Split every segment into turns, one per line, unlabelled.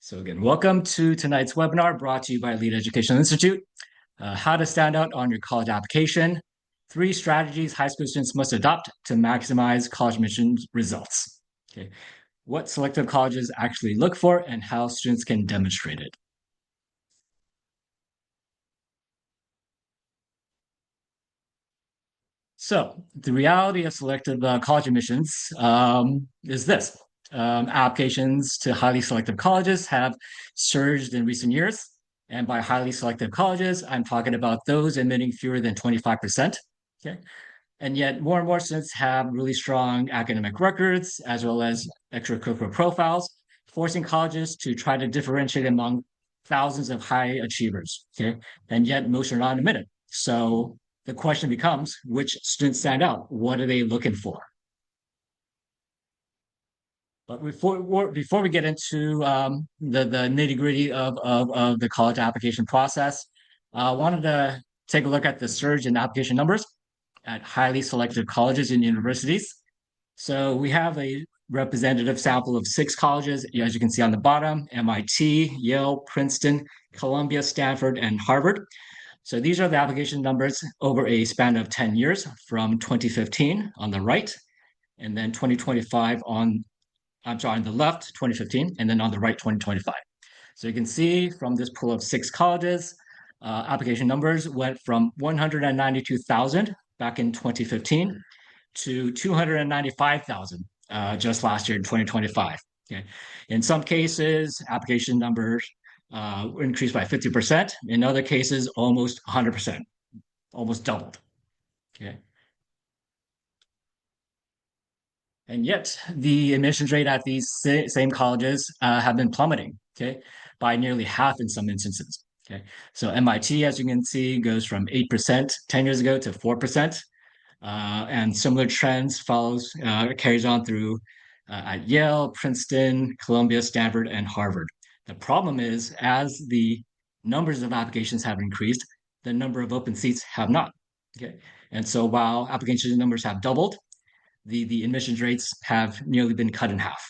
So again, welcome to tonight's webinar brought to you by Lead Educational Institute. How to stand out on your college application. 3 strategies high school students must adopt to maximize college admissions results. Okay. What selective colleges actually look for and how students can demonstrate it. So the reality of selective college admissions is this. Applications to highly selective colleges have surged in recent years. And by highly selective colleges, I'm talking about those admitting fewer than 25%. Okay. And yet more and more students have really strong academic records as well as extracurricular profiles, forcing colleges to try to differentiate among thousands of high achievers. Okay. And yet most are not admitted. So the question becomes, which students stand out? What are they looking for? But before we get into the nitty gritty of the college application process, I wanted to take a look at the surge in application numbers at highly selective colleges and universities. So we have a representative sample of 6 colleges, as you can see on the bottom: MIT, Yale, Princeton, Columbia, Stanford, and Harvard. So these are the application numbers over a span of 10 years from 2015 on the right, and then 2025 on the left, 2015, and then on the right, 2025. So you can see from this pool of 6 colleges, application numbers went from 192,000 back in 2015 to 295,000 just last year in 2025. Okay. In some cases, application numbers increased by 50%. In other cases, almost 100%, almost doubled. Okay. And yet, the admissions rate at these same colleges have been plummeting, okay, by nearly half in some instances. Okay, so MIT, as you can see, goes from 8% 10 years ago to 4%, and similar trends carries on through at Yale, Princeton, Columbia, Stanford, and Harvard. The problem is, as the numbers of applications have increased, the number of open seats have not. Okay, and so while application numbers have doubled, the admissions rates have nearly been cut in half.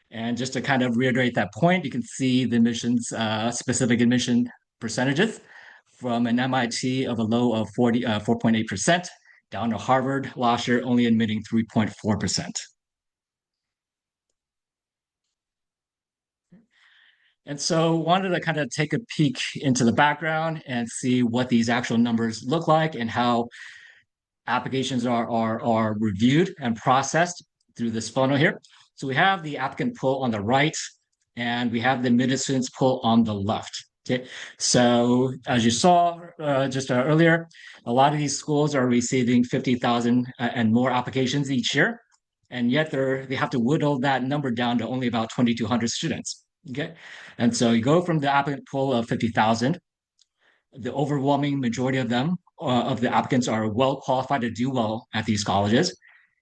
And just to kind of reiterate that point, you can see the specific admission percentages from an MIT of a low of 4.8% down to Harvard last year only admitting 3.4%. And so wanted to kind of take a peek into the background and see what these actual numbers look like and how applications are reviewed and processed through this funnel here. So we have the applicant pool on the right, and we have the admitted students pool on the left. Okay, so as you saw just earlier, a lot of these schools are receiving 50,000 and more applications each year, and yet they have to whittle that number down to only about 2,200 students. Okay, and so you go from the applicant pool of 50,000, the overwhelming majority of them of the applicants are well qualified to do well at these colleges.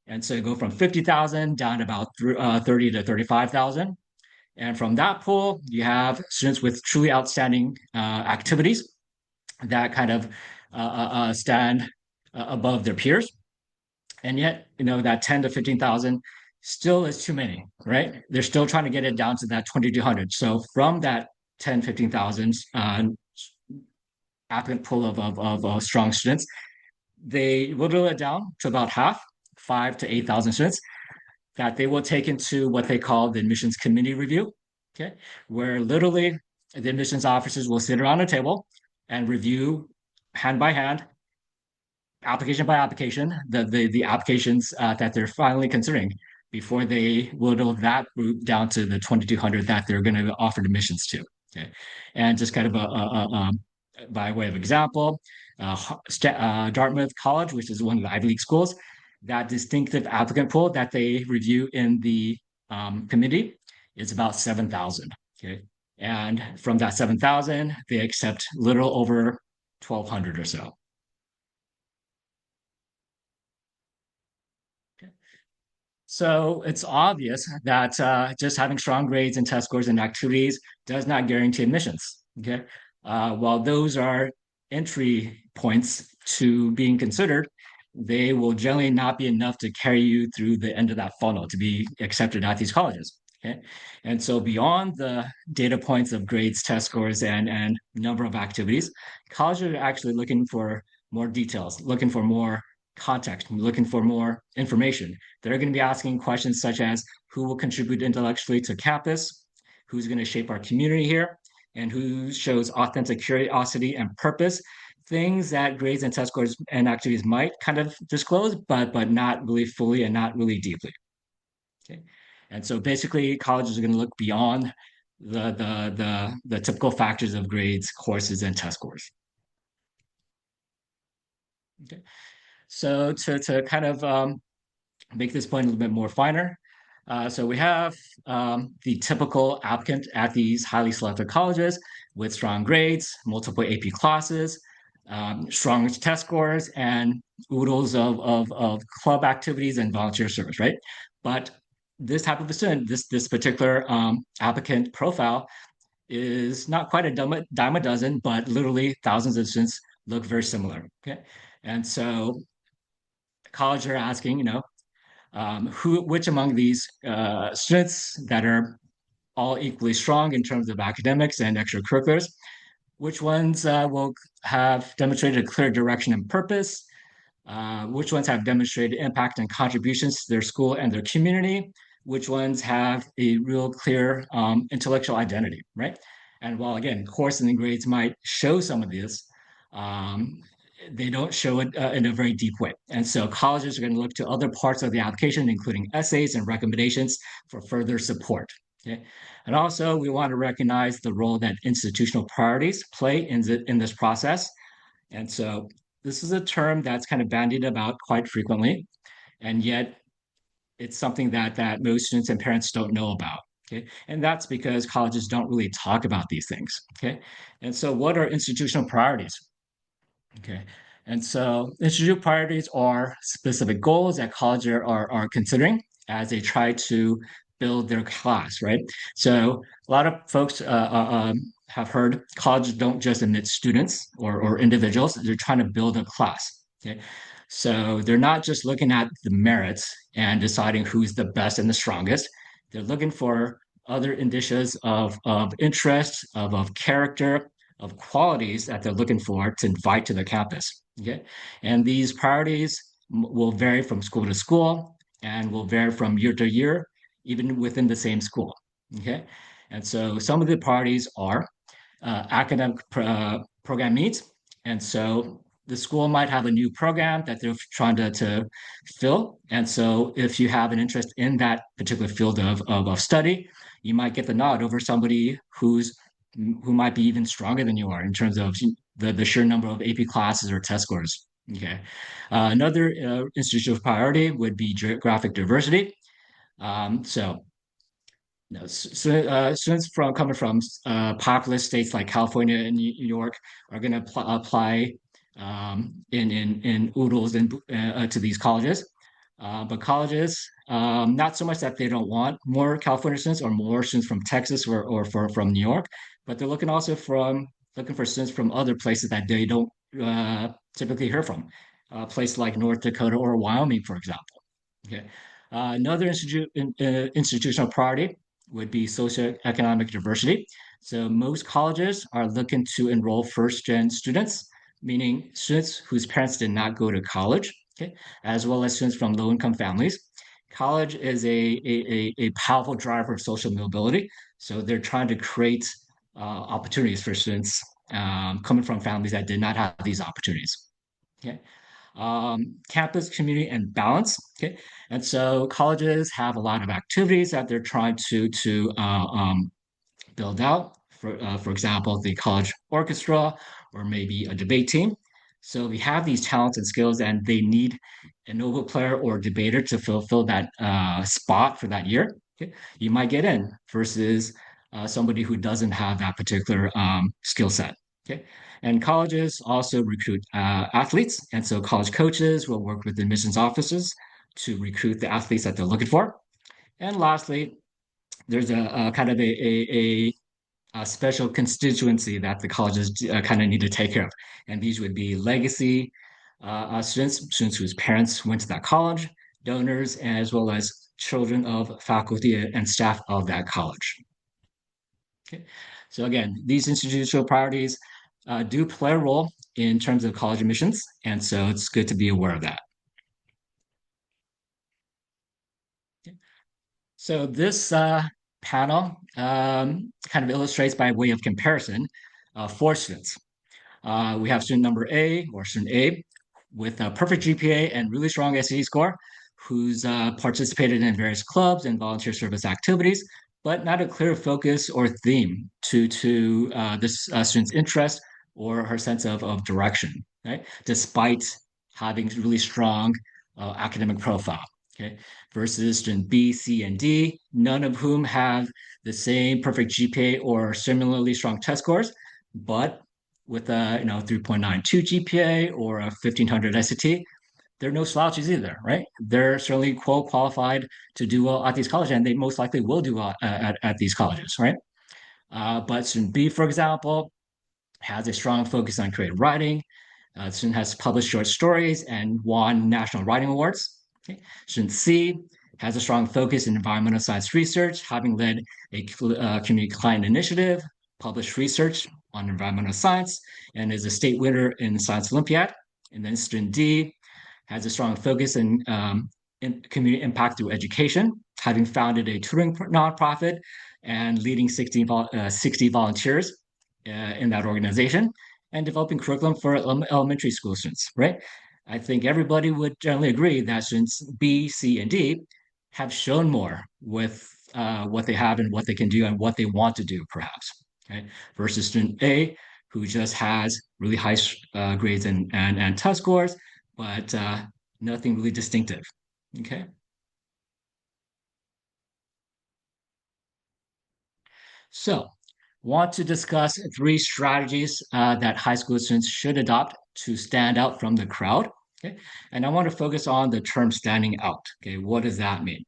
And so you go from 50,000 down to about 30 to 35,000. And from that pool, you have students with truly outstanding activities that kind of stand above their peers. And yet, that 10 to 15,000 still is too many, right? They're still trying to get it down to that 2,200. So from that 10, 15,000 applicant pool of strong students, they whittle it down to about half, 5 to 8,000 students that they will take into what they call the admissions committee review, okay, where literally the admissions officers will sit around a table and review hand by hand, application by application, the applications that they're finally considering before they whittle that group down to the 2,200 that they're going to offer admissions to. Okay, and just kind of by way of example, Dartmouth College, which is one of the Ivy League schools, that distinctive applicant pool that they review in the committee is about 7,000. Okay, and from that 7,000, they accept little over 1,200 or so. So it's obvious that just having strong grades and test scores and activities does not guarantee admissions. Okay, while those are entry points to being considered, they will generally not be enough to carry you through the end of that funnel to be accepted at these colleges. Okay. And so beyond the data points of grades, test scores, and number of activities, colleges are actually looking for more details, looking for more context, looking for more information. They're going to be asking questions such as who will contribute intellectually to campus, who's going to shape our community here, and who shows authentic curiosity and purpose, things that grades and test scores and activities might kind of disclose, but not really fully and not really deeply. Okay. And so basically colleges are going to look beyond the typical factors of grades, courses, and test scores. Okay. So to kind of make this point a little bit more finer. So we have the typical applicant at these highly selective colleges with strong grades, multiple AP classes, strong test scores, and oodles of club activities and volunteer service, right? But this type of a student, this particular applicant profile is not quite a dime a dozen, but literally thousands of students look very similar. Okay. And so college are asking, which among these students that are all equally strong in terms of academics and extracurriculars, which ones will have demonstrated a clear direction and purpose, which ones have demonstrated impact and contributions to their school and their community, which ones have a real clear intellectual identity, right? And while again, course and the grades might show some of this, um, they don't show it in a very deep way. And so colleges are going to look to other parts of the application, including essays and recommendations for further support. Okay. And also, we want to recognize the role that institutional priorities play in this process. And so, this is a term that's kind of bandied about quite frequently, and yet it's something that most students and parents don't know about. Okay. And that's because colleges don't really talk about these things. Okay. And so, what are institutional priorities? Okay. And so institute priorities are specific goals that colleges are considering as they try to build their class, right? So a lot of folks have heard colleges don't just admit students or individuals, they're trying to build a class. Okay. So they're not just looking at the merits and deciding who's the best and the strongest. They're looking for other indicias of interest, of character, of qualities that they're looking for to invite to the campus. Okay. And these priorities will vary from school to school and will vary from year to year, even within the same school. Okay. And so some of the priorities are academic program needs. And so the school might have a new program that they're trying to fill. And so if you have an interest in that particular field of study, you might get the nod over somebody who might be even stronger than you are in terms of the sheer number of AP classes or test scores. Okay. Another institutional priority would be geographic diversity. So no, students from coming from populous states like California and New York are going to apply in oodles and to these colleges. But colleges, not so much that they don't want more California students or more students from Texas from New York, but they're looking for students from other places that they don't typically hear from, places like North Dakota or Wyoming, for example. Okay. Another institutional priority would be socioeconomic diversity. So most colleges are looking to enroll first-gen students, meaning students whose parents did not go to college, okay, as well as students from low-income families. College is a powerful driver of social mobility. So they're trying to create opportunities for students coming from families that did not have these opportunities. Okay. Campus, community, and balance. Okay, and so colleges have a lot of activities that they're trying to build out. For example, the college orchestra or maybe a debate team. So we have these talents and skills, and they need a Nobel player or debater to fulfill that spot for that year. Okay, you might get in versus somebody who doesn't have that particular skill set. Okay, and colleges also recruit athletes, and so college coaches will work with admissions officers to recruit the athletes that they're looking for. And lastly, there's a kind of a special constituency that the colleges kind of need to take care of. And these would be legacy, students whose parents went to that college, donors, as well as children of faculty and staff of that college. Okay. So again, these institutional priorities do play a role in terms of college admissions, and so it's good to be aware of that. Okay. So this panel kind of illustrates by way of comparison four students. We have student number A or student A with a perfect GPA and really strong SAT score, who's participated in various clubs and volunteer service activities, but not a clear focus or theme to this student's interest or her sense of direction, right? Despite having really strong academic profile. Okay, versus student B, C, and D, none of whom have the same perfect GPA or similarly strong test scores, but with a 3.92 GPA or a 1500 SAT, they're no slouches either, right? They're certainly qualified to do well at these colleges, and they most likely will do well at these colleges, right? But student B, for example, has a strong focus on creative writing. Student has published short stories and won national writing awards. Okay. Student C has a strong focus in environmental science research, having led a community client initiative, published research on environmental science, and is a state winner in the Science Olympiad. And then student D has a strong focus in community impact through education, having founded a tutoring nonprofit and leading 60 volunteers in that organization and developing curriculum for elementary school students, right? I think everybody would generally agree that students B, C, and D have shown more with what they have and what they can do and what they want to do, perhaps, okay? Versus student A, who just has really high grades and test scores, but nothing really distinctive, okay? So, want to discuss three strategies that high school students should adopt to stand out from the crowd. Okay, and I want to focus on the term standing out. Okay, what does that mean?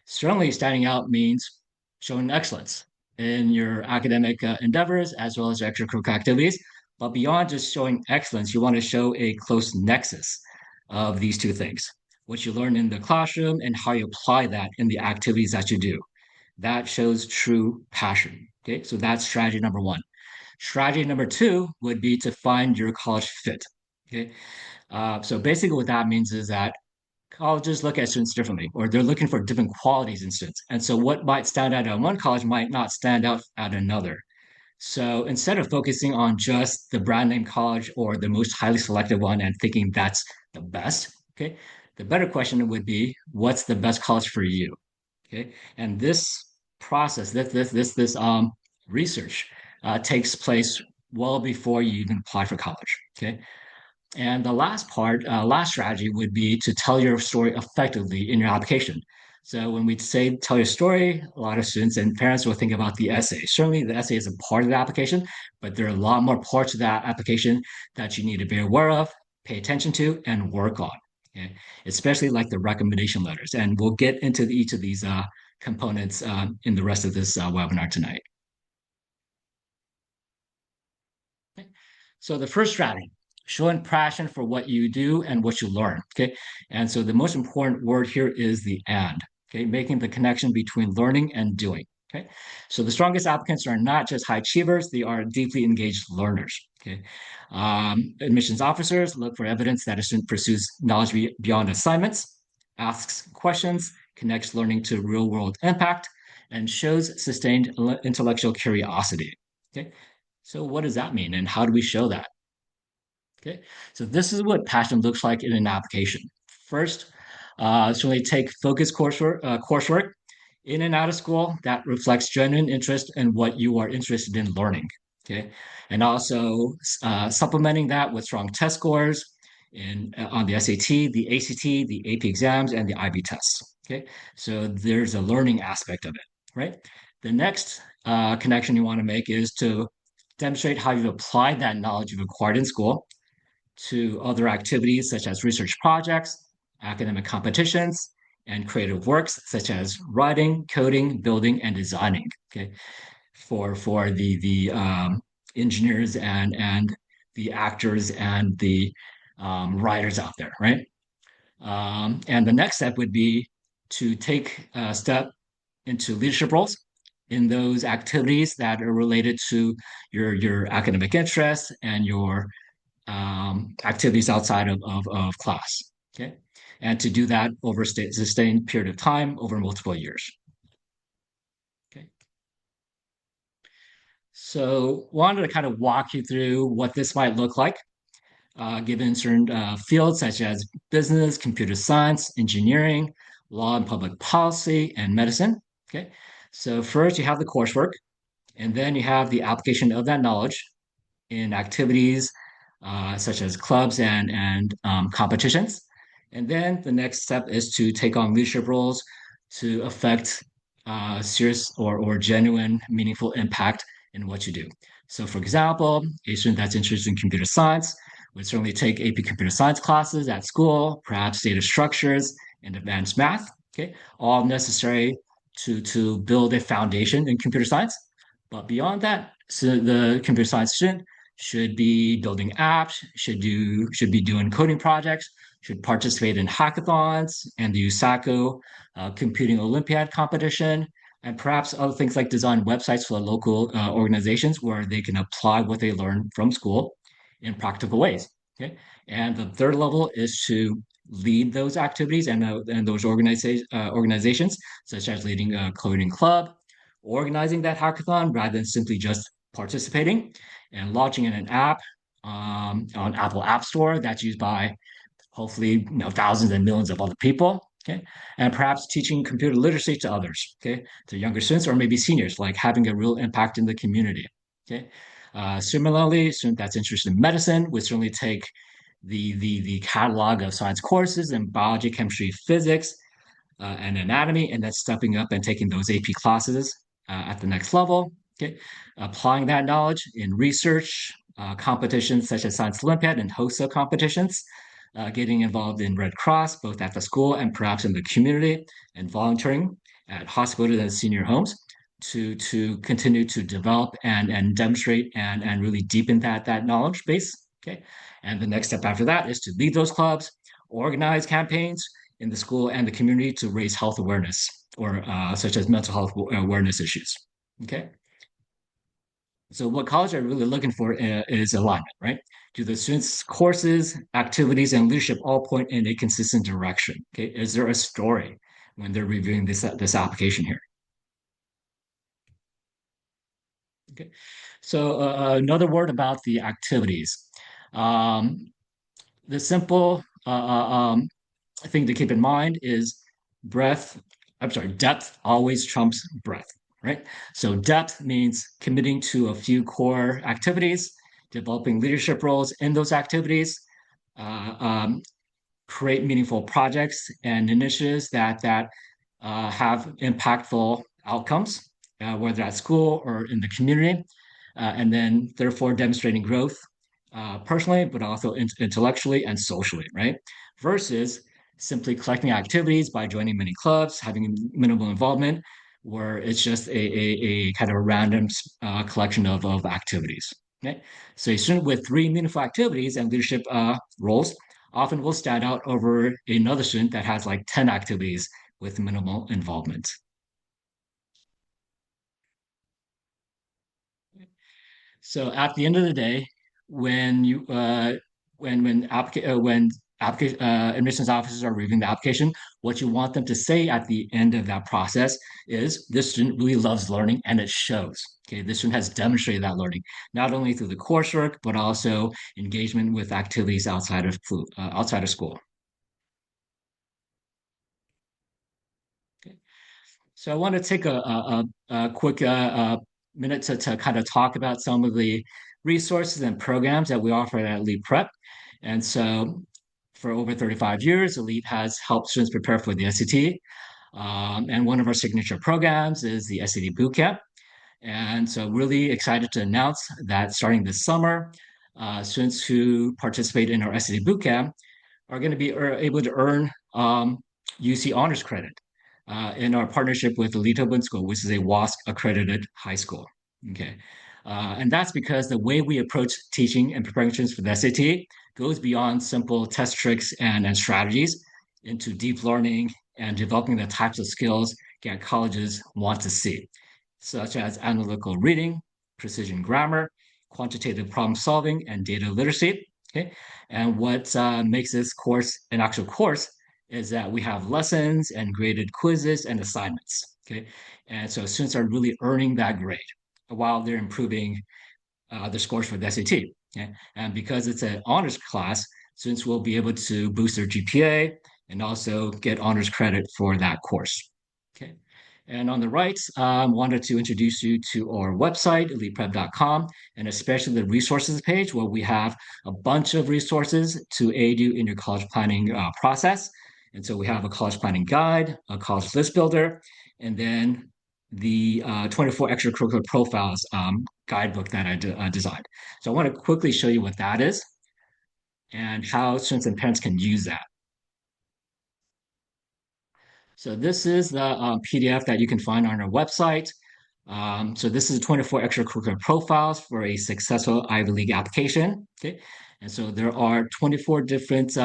Certainly, standing out means showing excellence in your academic endeavors as well as your extracurricular activities. But beyond just showing excellence, you want to show a close nexus of these two things: what you learn in the classroom and how you apply that in the activities that you do. That shows true passion. Okay, so that's strategy number one. Strategy number two would be to find your college fit. Okay, so basically what that means is that colleges look at students differently, or they're looking for different qualities in students. And so what might stand out at one college might not stand out at another. So instead of focusing on just the brand name college or the most highly selective one and thinking that's the best, okay, the better question would be, what's the best college for you? Okay, and this process, this research takes place well before you even apply for college. Okay, and the last part, last strategy would be to tell your story effectively in your application. So when we say tell your story, a lot of students and parents will think about the essay. Certainly the essay is a part of the application, but there are a lot more parts of that application that you need to be aware of, pay attention to, and work on. Okay? Especially like the recommendation letters. And we'll get into each of these components in the rest of this webinar tonight. Okay. So the first strategy, showing passion for what you do and what you learn. Okay. And so the most important word here is the and. Okay. Making the connection between learning and doing. Okay. So the strongest applicants are not just high achievers, they are deeply engaged learners. Okay. Admissions officers look for evidence that a student pursues knowledge beyond assignments, asks questions, connects learning to real world impact, and shows sustained intellectual curiosity. Okay. So what does that mean and how do we show that? Okay, so this is what passion looks like in an application. First, certainly take focused coursework in and out of school that reflects genuine interest in what you are interested in learning. Okay, and also supplementing that with strong test scores in on the SAT, the ACT, the AP exams, and the IB tests. Okay, so there's a learning aspect of it, right? The next connection you want to make is to demonstrate how you've applied that knowledge you've acquired in school to other activities such as research projects, academic competitions, and creative works such as writing, coding, building, and designing. Okay, for the engineers and the actors and the writers out there, right? And the next step would be to take a step into leadership roles in those activities that are related to your academic interests and your activities outside of class. Okay. And to do that over a sustained period of time over multiple years. Okay. So wanted to kind of walk you through what this might look like given certain fields such as business, computer science, engineering, law and public policy, and medicine. Okay. So first you have the coursework, and then you have the application of that knowledge in activities such as clubs and competitions. And then the next step is to take on leadership roles to affect serious or genuine, meaningful impact in what you do. So, for example, a student that's interested in computer science would certainly take AP computer science classes at school, perhaps data structures and advanced math, okay, all necessary to build a foundation in computer science. But beyond that, so the computer science student should be building apps, should be doing coding projects, should participate in hackathons and the USACO computing Olympiad competition, and perhaps other things like design websites for local organizations where they can apply what they learn from school in practical ways. Okay, and the third level is to lead those activities and those organizations, such as leading a coding club, organizing that hackathon rather than simply just participating, and launching in an app on Apple App Store that's used by hopefully thousands and millions of other people. Okay, and perhaps teaching computer literacy to others. Okay, to younger students or maybe seniors, like having a real impact in the community. Okay, similarly, a student that's interested in medicine would certainly take the catalog of science courses in biology, chemistry, physics, and anatomy, and then stepping up and taking those AP classes at the next level. Okay, applying that knowledge in research, competitions such as Science Olympiad and HOSA competitions, getting involved in Red Cross, both at the school and perhaps in the community, and volunteering at hospitals and senior homes to continue to develop and demonstrate and really deepen that knowledge base. Okay, and the next step after that is to lead those clubs, organize campaigns in the school and the community to raise health awareness or such as mental health awareness issues. Okay. So what college are really looking for is alignment, right? Do the students' courses, activities, and leadership all point in a consistent direction? Okay. Is there a story when they're reviewing this application here? Okay. So another word about the activities. Um, the simple thing to keep in mind is breadth, I'm sorry, depth always trumps breadth, right? So depth means committing to a few core activities, developing leadership roles in those activities, uh, um, create meaningful projects and initiatives that have impactful outcomes, whether at school or in the community, and then therefore demonstrating growth personally, but also intellectually and socially, right? Versus simply collecting activities by joining many clubs, having minimal involvement, where it's just a kind of a random collection of activities. Okay? So a student with three meaningful activities and leadership roles often will stand out over another student that has like 10 activities with minimal involvement. So at the end of the day, when you when admissions officers are reviewing the application, what you want them to say at the end of that process is this student really loves learning and it shows. Okay, this student has demonstrated that learning not only through the coursework but also engagement with activities outside of school. Okay. So I want to take a quick minute to kind of talk about some of the resources and programs that we offer at Elite Prep. And so for over 35 years, Elite has helped students prepare for the SAT. And one of our signature programs is the SAT Bootcamp. And so really excited to announce that starting this summer, students who participate in our SAT Bootcamp are going to be able to earn UC honors credit in our partnership with Elite Open School, which is a WASC accredited high school. Okay. And that's because the way we approach teaching and preparing students for the SAT goes beyond simple test tricks and strategies into deep learning and developing the types of skills that colleges want to see, such as analytical reading, precision grammar, quantitative problem solving, and data literacy. Okay. And what makes this course an actual course is that we have lessons and graded quizzes and assignments. Okay. And so students are really earning that grade while they're improving their scores for the SAT. Okay? And because it's an honors class, students will be able to boost their GPA and also get honors credit for that course. Okay. And on the right, wanted to introduce you to our website, eliteprep.com, and especially the resources page where we have a bunch of resources to aid you in your college planning process. And so we have a college planning guide, a college list builder, and then the 24 extracurricular profiles guidebook that I designed. So I want to quickly show you what that is and how students and parents can use that. So this is the PDF that you can find on our website. So this is 24 extracurricular profiles for a successful Ivy League application. Okay, and so there are 24 different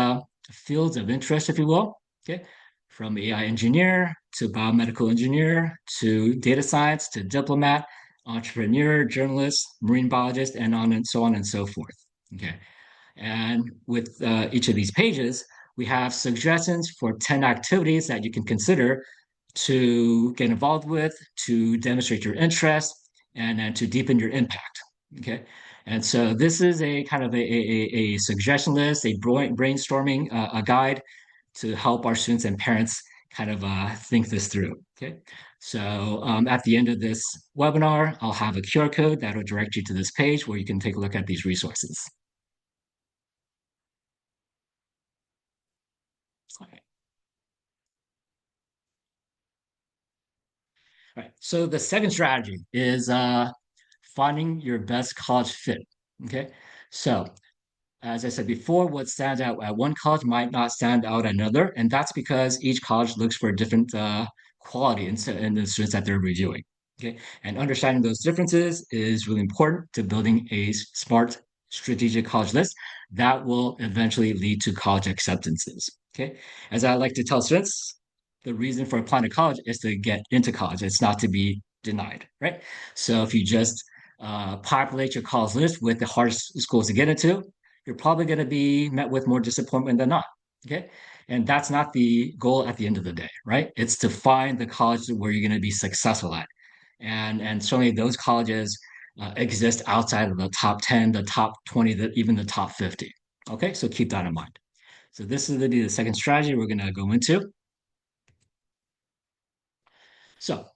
fields of interest, if you will. Okay, from AI engineer to biomedical engineer to data science to diplomat, entrepreneur, journalist, marine biologist, and on and so on and so forth. Okay, and with each of these pages, we have suggestions for 10 activities that you can consider to get involved with, to demonstrate your interest, and to deepen your impact. Okay. And so this is a kind of a suggestion list, a brainstorming a guide to help our students and parents kind of think this through. Okay. So at the end of this webinar, I'll have a QR code that will direct you to this page where you can take a look at these resources. Okay. All right. So the second strategy is finding your best college fit. Okay. So as I said before, what stands out at one college might not stand out at another, and that's because each college looks for a different quality in the students that they're reviewing. Okay, and understanding those differences is really important to building a smart, strategic college list that will eventually lead to college acceptances. Okay, as I like to tell students, the reason for applying to college is to get into college. It's not to be denied, right? So if you just populate your college list with the hardest schools to get into, you're probably going to be met with more disappointment than not. Okay. And that's not the goal at the end of the day, right? It's to find the college where you're going to be successful at. And certainly those colleges exist outside of the top 10, the top 20, even the top 50. Okay. So keep that in mind. So this is the second strategy we're going to go into. So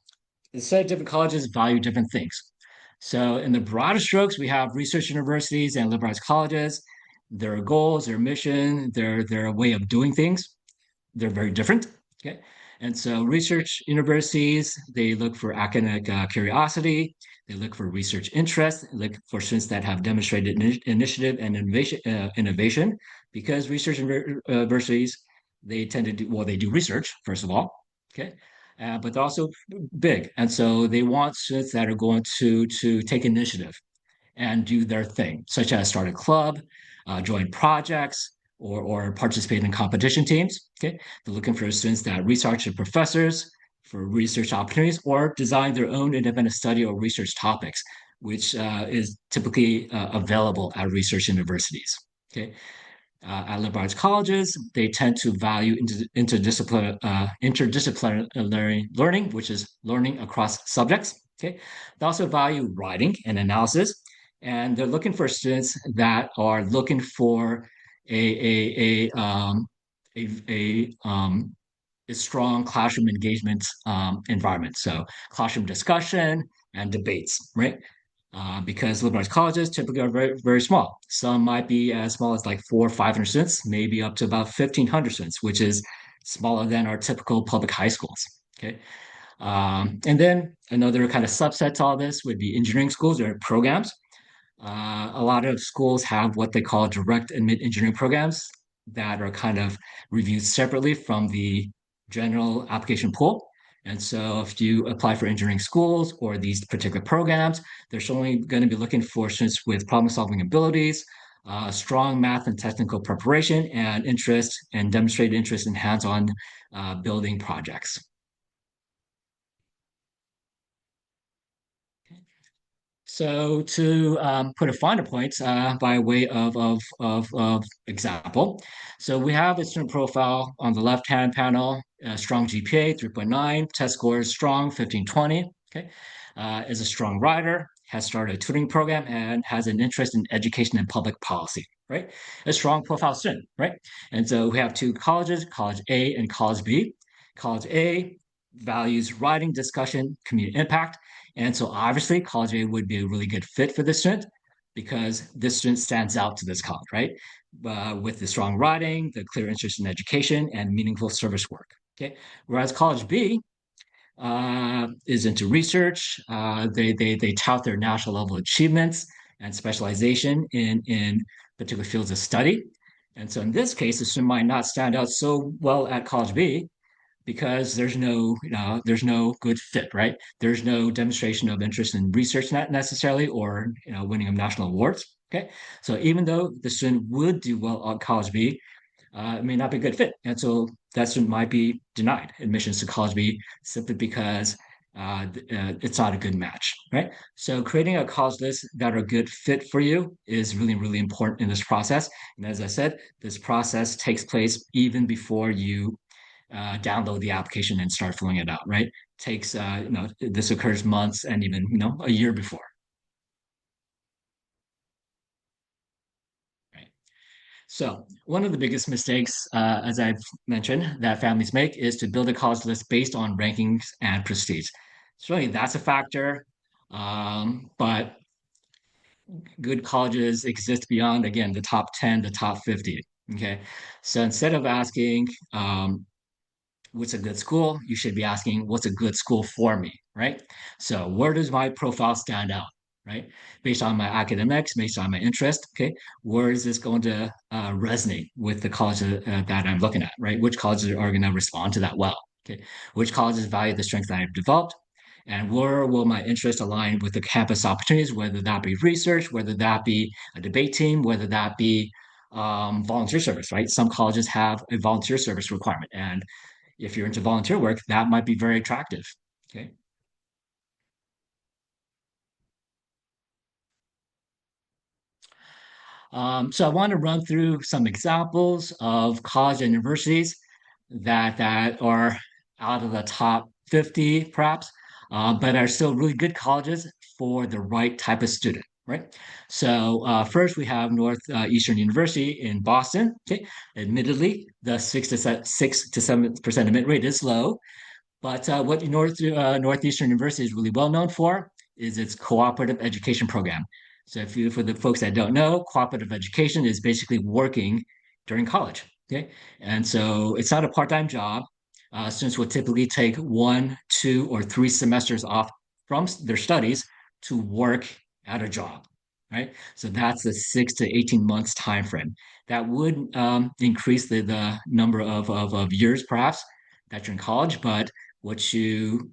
instead of different colleges value different things. So in the broader strokes, we have research universities and liberal arts colleges. Their goals, their mission, their way of doing things, they're very different. Okay. And so research universities, they look for academic curiosity, they look for research interest, they look for students that have demonstrated initiative and innovation, because research universities, they tend to do, well, they do research, first of all. Okay. But they're also big. And so they want students that are going to take initiative and do their thing, such as start a club, join projects, or participate in competition teams. Okay, they're looking for students that research their professors for research opportunities or design their own independent study or research topics, which is typically available at research universities. Okay, at liberal arts colleges, they tend to value interdisciplinary learning, which is learning across subjects. Okay, they also value writing and analysis, and they're looking for students that are looking for a strong classroom engagement environment. So classroom discussion and debates, right? Because liberal arts colleges typically are very, very small. Some might be as small as like 400 or 500 students, maybe up to about 1,500 students, which is smaller than our typical public high schools. Okay. And then another kind of subset to all this would be engineering schools or programs. A lot of schools have what they call direct admit engineering programs that are kind of reviewed separately from the general application pool. And so if you apply for engineering schools or these particular programs, they're only going to be looking for students with problem solving abilities, strong math and technical preparation, and interest and demonstrated interest in hands-on building projects. So to put a finer point by way of example, so we have a student profile on the left-hand panel, strong GPA 3.9, test scores strong 1520, okay, is a strong writer, has started a tutoring program, and has an interest in education and public policy, right? A strong profile student, right? And so we have two colleges, College A and College B. College A values writing, discussion, community impact. And so obviously college A would be a really good fit for this student because this student stands out to this college, right? With the strong writing, the clear interest in education, and meaningful service work. Okay. Whereas college B is into research. They tout their national level achievements and specialization in particular fields of study. And so in this case, the student might not stand out so well at college B because there's no good fit, right? There's no demonstration of interest in research not necessarily or winning of national awards. Okay, so even though the student would do well at college B, it may not be a good fit, and so that student might be denied admissions to college B simply because it's not a good match, right? So creating a college list that are a good fit for you is really, really important in this process. And as I said, this process takes place even before you download the application and start filling it out, right? Takes this occurs months and even a year before, right? So one of the biggest mistakes, as I've mentioned, that families make is to build a college list based on rankings and prestige. Certainly that's a factor, but good colleges exist beyond, again, the top 10, the top 50. Okay. So instead of asking, what's a good school, you should be asking what's a good school for me, right? So where does my profile stand out, right? Based on my academics, based on my interest, okay, where is this going to resonate with the college that I'm looking at, right? Which colleges are going to respond to that well, okay? Which colleges value the strengths that I've developed, and where will my interest align with the campus opportunities, whether that be research, whether that be a debate team, whether that be volunteer service, right? Some colleges have a volunteer service requirement, and if you're into volunteer work, that might be very attractive. Okay. So I want to run through some examples of college and universities that are out of the top 50, perhaps, but are still really good colleges for the right type of student, right? So first we have Northeastern University in Boston. Okay, admittedly, the 6 to 7% admit rate is low, but what Northeastern University is really well known for is its cooperative education program. So, for the folks that don't know, cooperative education is basically working during college. Okay, and so it's not a part-time job. Students will typically take 1, 2, or 3 semesters off from their studies to work at a job. Right, so that's a 6 to 18 months time frame. That would increase the number of years, perhaps, that you're in college, but what you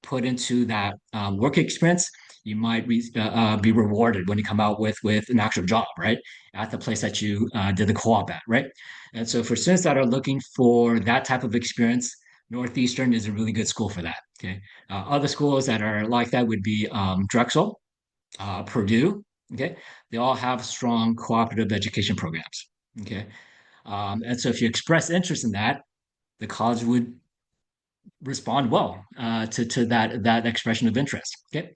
put into that work experience, you might be rewarded when you come out with an actual job, right? At the place that you did the co-op at, right? And so for students that are looking for that type of experience, Northeastern is a really good school for that. Okay. Other schools that are like that would be Drexel, Purdue. Okay. They all have strong cooperative education programs. Okay. And so if you express interest in that, the college would respond well to that expression of interest. Okay.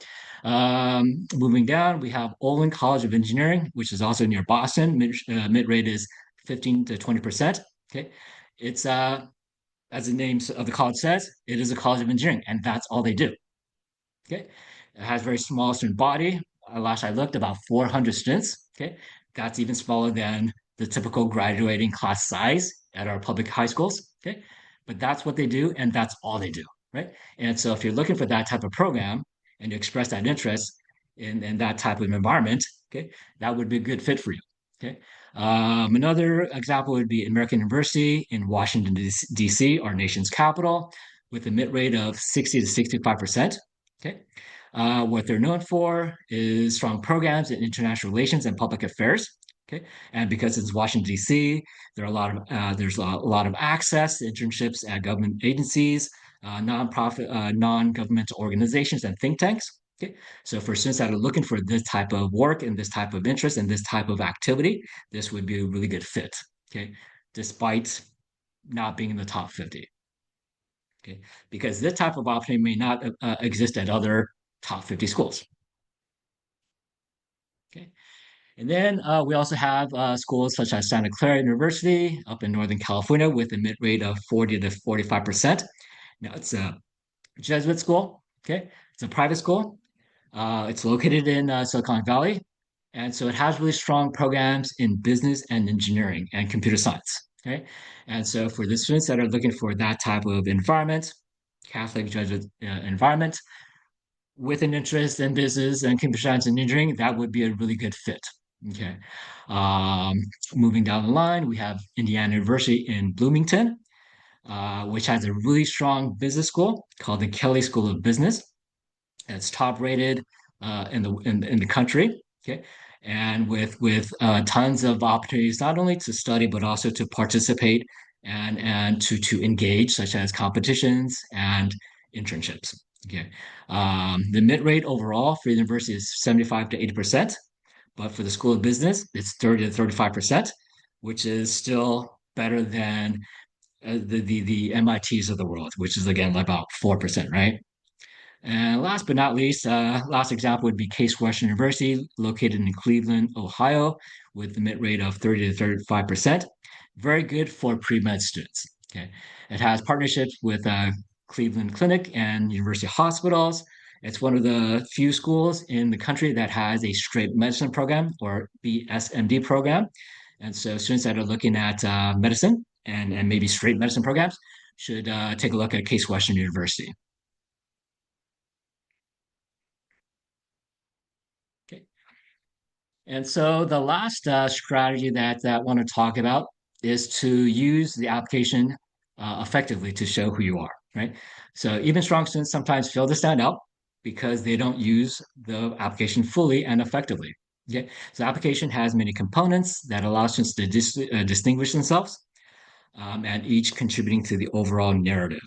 Moving down, we have Olin College of Engineering, which is also near Boston. Mid rate is 15 to 20%. Okay. It's as the name of the college says, it is a college of engineering, and that's all they do. Okay. It has very small student body. Last I looked, about 400 students. Okay. That's even smaller than the typical graduating class size at our public high schools. Okay. But that's what they do, and that's all they do. Right. And so if you're looking for that type of program and you express that interest in that type of environment, okay, that would be a good fit for you. Okay. Another example would be American University in Washington, D.C., our nation's capital. with a mid rate of 60 to 65%. Okay. What they're known for is strong programs in international relations and public affairs. Okay. And because it's Washington, D.C., there's a lot of access to internships at government agencies, nonprofit, non-governmental organizations, and think tanks. Okay. So for students that are looking for this type of work and this type of interest and this type of activity, this would be a really good fit. Okay. Despite not being in the top 50. Okay, because this type of opportunity may not exist at other top 50 schools. Okay, and then we also have schools such as Santa Clara University up in Northern California with a mid rate of 40 to 45%. Now it's a Jesuit school. Okay, it's a private school. It's located in Silicon Valley, and so it has really strong programs in business and engineering and computer science. Okay, and so for the students that are looking for that type of environment, Catholic Jesuit environment, with an interest in business and computer science and engineering, that would be a really good fit. Okay. Um, Moving down the line, we have Indiana University in Bloomington, which has a really strong business school called the Kelley School of Business. It's top rated in the country. Okay. And with tons of opportunities not only to study but also to participate and to engage, such as competitions and internships. Okay. The mid rate overall for the university is 75 to 80%, but for the School of Business, it's 30 to 35%, which is still better than the MITs of the world, which is again about 4%, right? And last but not least, last example would be Case Western University, located in Cleveland, Ohio, with the mid rate of 30 to 35%. Very good for pre-med students. Okay. It has partnerships with Cleveland Clinic and University Hospitals. It's one of the few schools in the country that has a straight medicine program or BSMD program. And so students that are looking at medicine and maybe straight medicine programs should take a look at Case Western University. Okay. And so the last strategy that I want to talk about is to use the application effectively to show who you are, right? So even strong students sometimes fail to stand out because they don't use the application fully and effectively. Okay, so the application has many components that allow students to distinguish themselves, and each contributing to the overall narrative.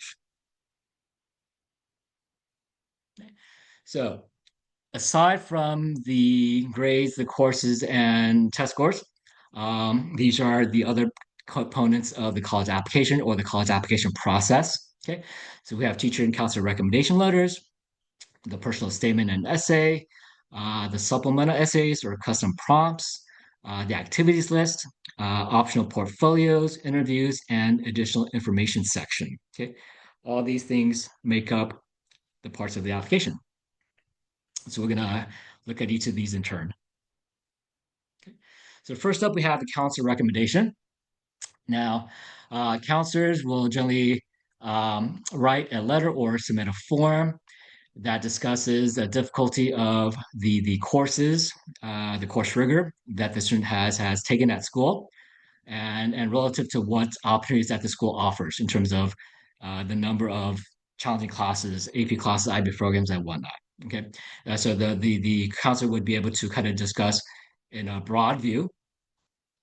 So aside from the grades, the courses, and test scores, these are the other components of the college application or the college application process. Okay, so we have teacher and counselor recommendation letters, the personal statement and essay, the supplemental essays or custom prompts, the activities list, optional portfolios, interviews, and additional information section. Okay, all these things make up the parts of the application. So we're gonna look at each of these in turn. Okay. So first up, we have the counselor recommendation. Now, counselors will generally write a letter or submit a form that discusses the difficulty of the courses, the course rigor that the student has taken at school, and relative to what opportunities that the school offers in terms of the number of challenging classes, AP classes, IB programs, and whatnot. Okay, so the counselor would be able to kind of discuss in a broad view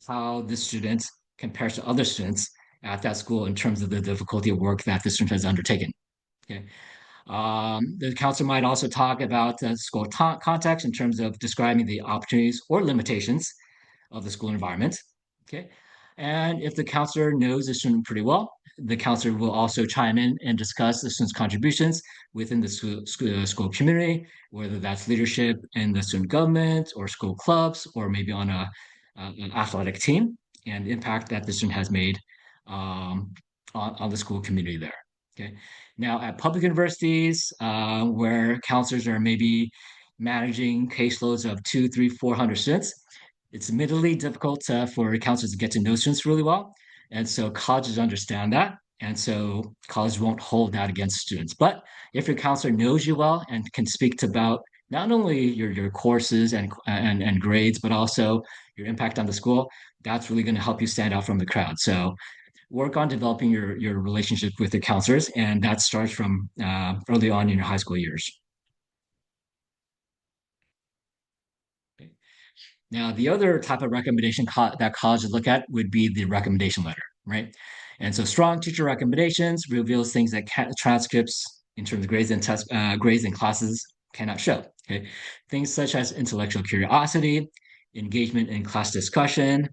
how the student compares to other students at that school in terms of the difficulty of work that the student has undertaken. Okay. The counselor might also talk about the school context in terms of describing the opportunities or limitations of the school environment. Okay. And if the counselor knows the student pretty well, the counselor will also chime in and discuss the student's contributions within the school community, whether that's leadership in the student government or school clubs, or maybe on an athletic team, and the impact that the student has made on the school community there. Okay. Now, at public universities, where counselors are maybe managing caseloads of 2, 3, 400 students, it's admittedly difficult for counselors to get to know students really well. And so colleges understand that. And so college won't hold that against students. But if your counselor knows you well and can speak to about not only your courses and grades, but also your impact on the school, that's really going to help you stand out from the crowd. So work on developing your relationship with the counselors, and that starts from early on in your high school years. Okay. Now, the other type of recommendation that colleges look at would be the recommendation letter, right? And so, strong teacher recommendations reveals things that transcripts in terms of grades and classes cannot show. Okay, things such as intellectual curiosity, engagement in class discussion,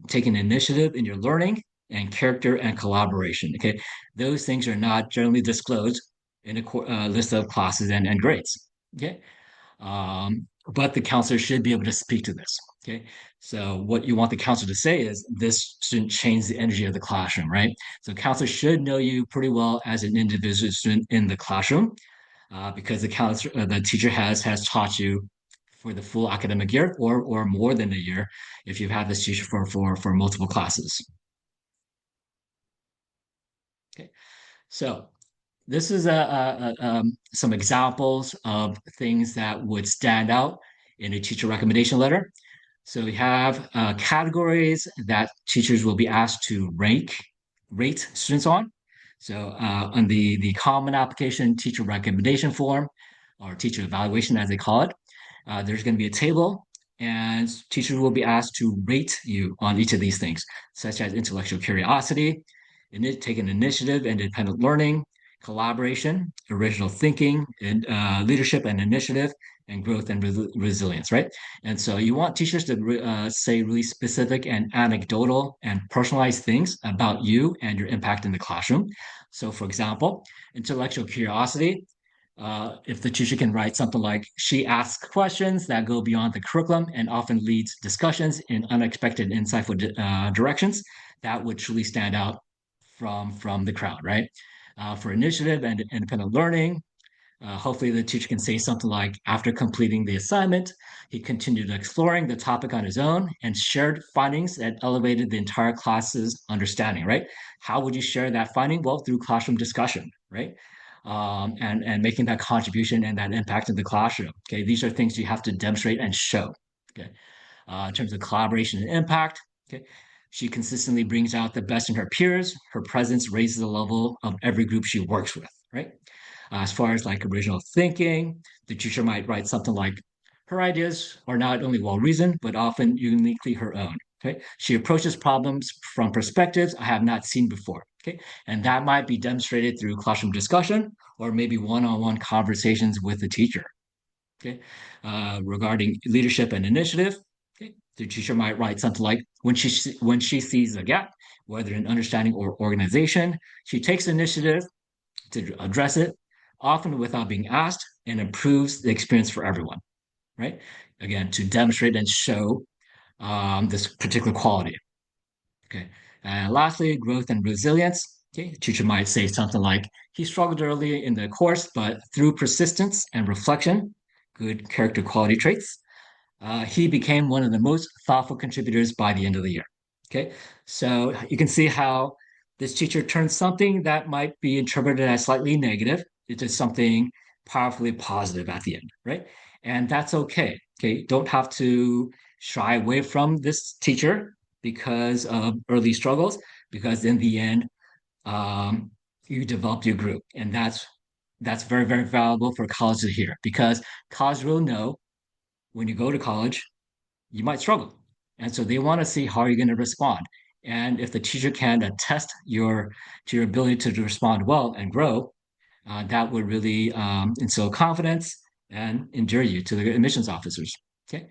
taking initiative in your learning, and character and collaboration. Okay, those things are not generally disclosed in a list of classes and grades. Okay, but the counselor should be able to speak to this. Okay. So what you want the counselor to say is this shouldn't change the energy of the classroom, right? So counselor should know you pretty well as an individual student in the classroom, because the teacher has taught you for the full academic year or more than a year if you've had this teacher for multiple classes. Okay. So this is some examples of things that would stand out in a teacher recommendation letter. So we have categories that teachers will be asked to rate students on. So on the common application teacher recommendation form or teacher evaluation, as they call it, there's going to be a table, and teachers will be asked to rate you on each of these things, such as intellectual curiosity, taking initiative and independent learning, collaboration, original thinking, and leadership and initiative, and growth and resilience, right? And so you want teachers to say really specific and anecdotal and personalized things about you and your impact in the classroom. So, for example, intellectual curiosity. If the teacher can write something like, she asks questions that go beyond the curriculum and often leads discussions in unexpected, insightful directions, that would truly stand out from the crowd, right? For initiative and independent learning, hopefully, the teacher can say something like, after completing the assignment, he continued exploring the topic on his own and shared findings that elevated the entire class's understanding, right? How would you share that finding? Well, through classroom discussion, right? And making that contribution and that impact in the classroom. Okay, these are things you have to demonstrate and show. Okay, in terms of collaboration and impact. Okay, she consistently brings out the best in her peers. Her presence raises the level of every group she works with, right? As far as like original thinking, the teacher might write something like, her ideas are not only well reasoned, but often uniquely her own. Okay. She approaches problems from perspectives I have not seen before. Okay. And that might be demonstrated through classroom discussion or maybe one-on-one conversations with the teacher. Okay. Regarding leadership and initiative, okay, the teacher might write something like, when she sees a gap, whether in understanding or organization, she takes initiative to address it, often without being asked, and improves the experience for everyone, right? Again, to demonstrate and show this particular quality. Okay. And lastly, growth and resilience. Okay. Teacher might say something like, he struggled early in the course, but through persistence and reflection, good character quality traits, he became one of the most thoughtful contributors by the end of the year. Okay, so you can see how this teacher turns something that might be interpreted as slightly negative into something powerfully positive at the end, right? And that's okay. Okay, don't have to shy away from this teacher because of early struggles, because in the end, um, you developed your group, and that's very very valuable for college to hear because college will know when you go to college you might struggle. And so they want to see how you're going to respond. And if the teacher can attest to your ability to respond well and grow, that would really instill confidence and endear you to the admissions officers. Okay.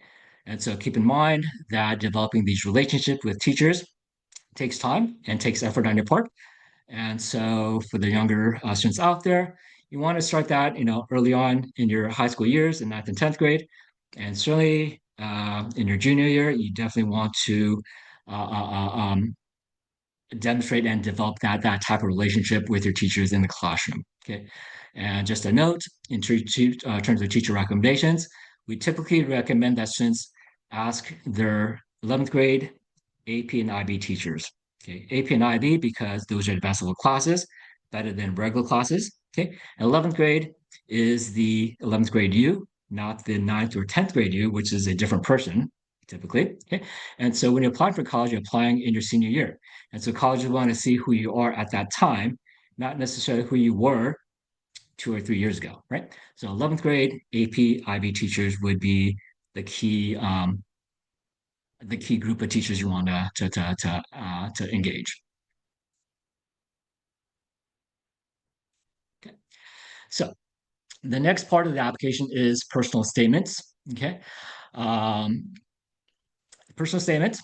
And so keep in mind that developing these relationships with teachers takes time and takes effort on your part. And so for the younger students out there, you want to start that, early on in your high school years in ninth and 10th grade. And certainly in your junior year, you definitely want to uh, uh, uh, um, demonstrate and develop that type of relationship with your teachers in the classroom. Okay. And just a note, in terms of teacher recommendations, we typically recommend that students ask their 11th grade AP and IB teachers. Okay, AP and IB because those are advanced level classes, better than regular classes. Okay, and 11th grade is the 11th grade you, not the ninth or 10th grade you, which is a different person. typically. Okay. And so when you're applying for college, you're applying in your senior year. And so colleges want to see who you are at that time, not necessarily who you were 2 or 3 years ago, right? So 11th grade AP IB teachers would be the key the key group of teachers you want to engage. Okay. So the next part of the application is personal statements. Okay. Um, Personal statement,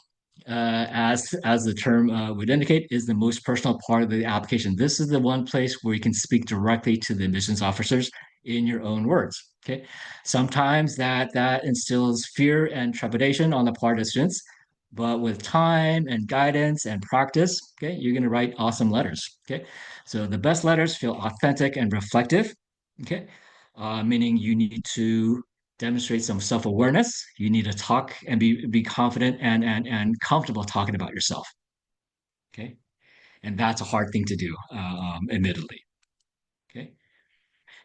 as the term would indicate, is the most personal part of the application. This is the one place where you can speak directly to the admissions officers in your own words. Okay. Sometimes that instills fear and trepidation on the part of students, but with time and guidance and practice, okay, you're going to write awesome letters. Okay. So the best letters feel authentic and reflective. Okay. Meaning you need to demonstrate some self-awareness. You need to talk and be confident and comfortable talking about yourself. Okay. And that's a hard thing to do, admittedly. Okay.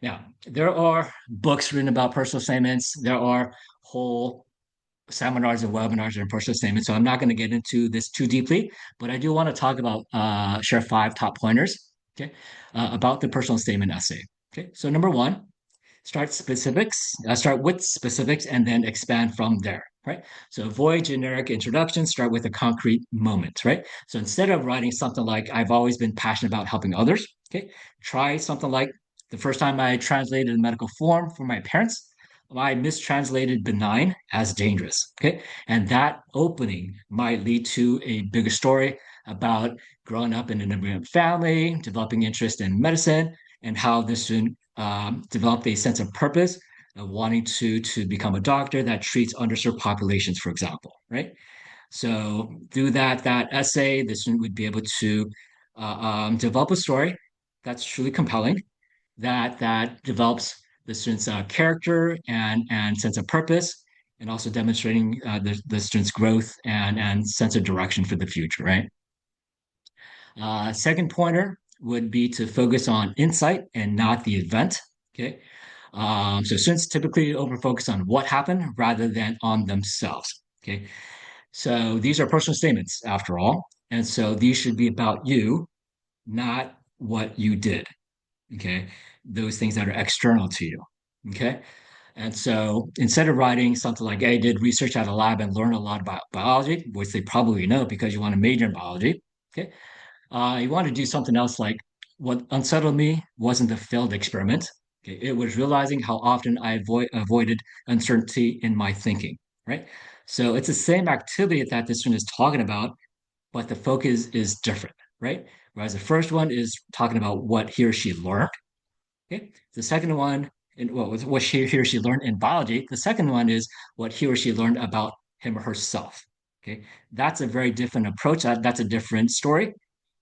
Now, there are books written about personal statements. There are whole seminars and webinars on personal statements. So I'm not going to get into this too deeply, but I do want to talk about share 5 top pointers. Okay. About the personal statement essay. Okay. So number one, start with specifics and then expand from there, right? So avoid generic introductions, start with a concrete moment, right? So instead of writing something like, I've always been passionate about helping others, okay, try something like, the first time I translated a medical form for my parents, I mistranslated benign as dangerous, okay? And that opening might lead to a bigger story about growing up in an immigrant family, developing interest in medicine, and how this student developed a sense of purpose of wanting to become a doctor that treats underserved populations, for example, right? So through that essay, the student would be able to develop a story that's truly compelling, that develops the student's character and sense of purpose, and also demonstrating the student's growth and sense of direction for the future, right? Second pointer would be to focus on insight and not the event. Okay. So students typically over focus on what happened rather than on themselves. Okay. So these are personal statements after all. And so these should be about you, not what you did. Okay. Those things that are external to you. Okay. And so instead of writing something like, I did research at a lab and learned a lot about biology, which they probably know because you want to major in biology. Okay. You want to do something else like what unsettled me wasn't the failed experiment. Okay, it was realizing how often I avoided uncertainty in my thinking, right? So it's the same activity that this one is talking about, but the focus is different, right? Whereas the first one is talking about what he or she learned. Okay, the second one, in what he or she learned in biology. The second one is what he or she learned about him or herself. Okay, that's a very different approach. That's a different story.